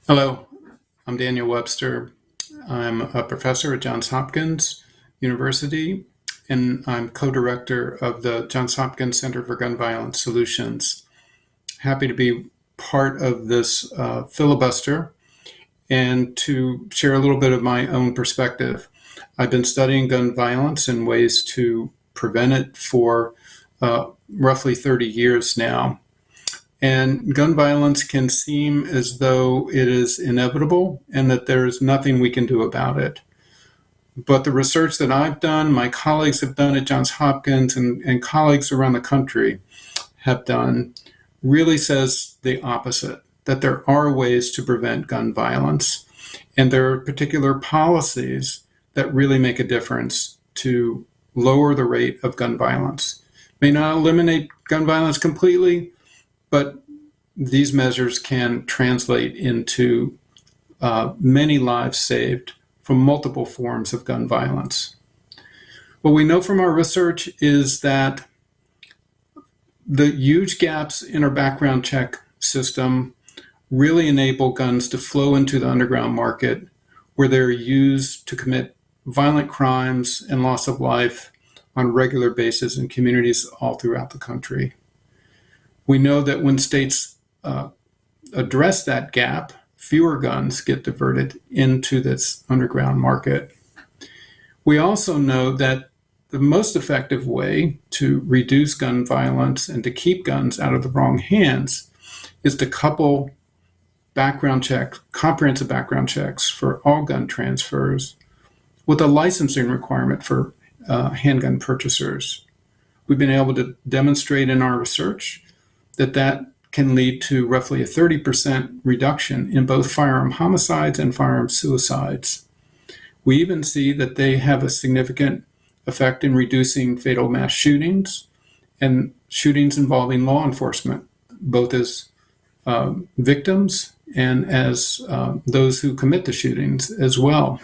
Hello, I'm Daniel Webster. I'm a professor at Johns Hopkins University, and I'm co-director of the Johns Hopkins Center for Gun Violence Solutions. Happy to be part of this filibuster and to share a little bit of my own perspective. I've been studying gun violence and ways to prevent it for roughly 30 years now. And gun violence can seem as though it is inevitable and that there's nothing we can do about it. But the research that I've done, my colleagues have done at Johns Hopkins, and colleagues around the country have done, really says the opposite, that there are ways to prevent gun violence. And there are particular policies that really make a difference to lower the rate of gun violence. May not eliminate gun violence completely, but these measures can translate into many lives saved from multiple forms of gun violence. What we know from our research is that the huge gaps in our background check system really enable guns to flow into the underground market, where they're used to commit violent crimes and loss of life on a regular basis in communities all throughout the country. We know that when states address that gap, fewer guns get diverted into this underground market. We also know that the most effective way to reduce gun violence and to keep guns out of the wrong hands is to couple background checks, comprehensive background checks for all gun transfers with a licensing requirement for handgun purchasers. We've been able to demonstrate in our research that can lead to roughly a 30% reduction in both firearm homicides and firearm suicides. We even see that they have a significant effect in reducing fatal mass shootings and shootings involving law enforcement, both as victims and as those who commit the shootings as well.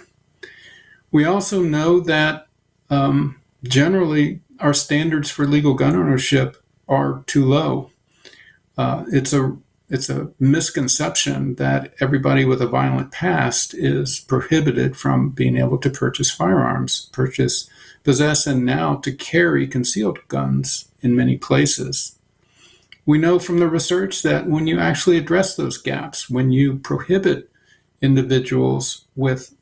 We also know that generally our standards for legal gun ownership are too low. It's a misconception that everybody with a violent past is prohibited from being able to purchase firearms, possess, and now to carry concealed guns in many places. We know from the research that when you actually address those gaps, when you prohibit individuals with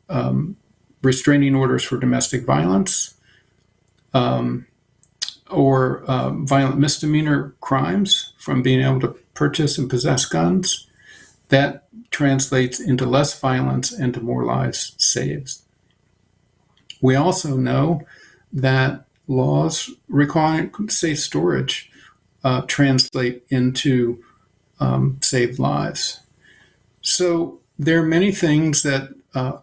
restraining orders for domestic violence, or violent misdemeanor crimes from being able to purchase and possess guns, that translates into less violence and to more lives saved. We also know that laws requiring safe storage translate into saved lives. So there are many things that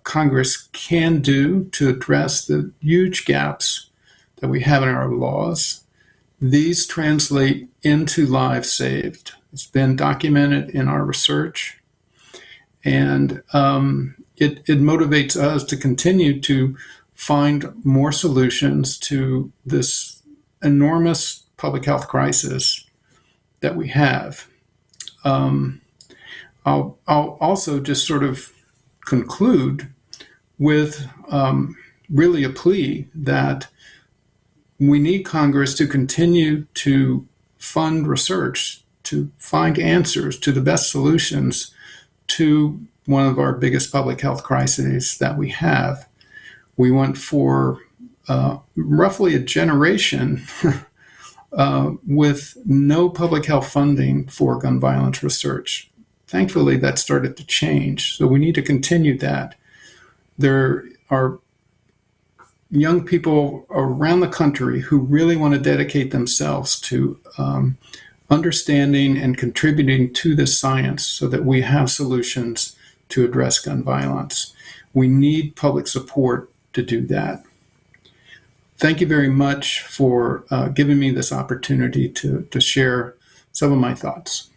Congress can do to address the huge gaps that we have in our laws. These translate into lives saved. It's been documented in our research, and it motivates us to continue to find more solutions to this enormous public health crisis that we have. I'll also just sort of conclude with really a plea that we need Congress to continue to fund research, to find answers to the best solutions to one of our biggest public health crises that we have. We went for roughly a generation with no public health funding for gun violence research. Thankfully, that started to change, so we need to continue that. There are young people around the country who really want to dedicate themselves to understanding and contributing to this science so that we have solutions to address gun violence. We need public support to do that. Thank you very much for giving me this opportunity to share some of my thoughts.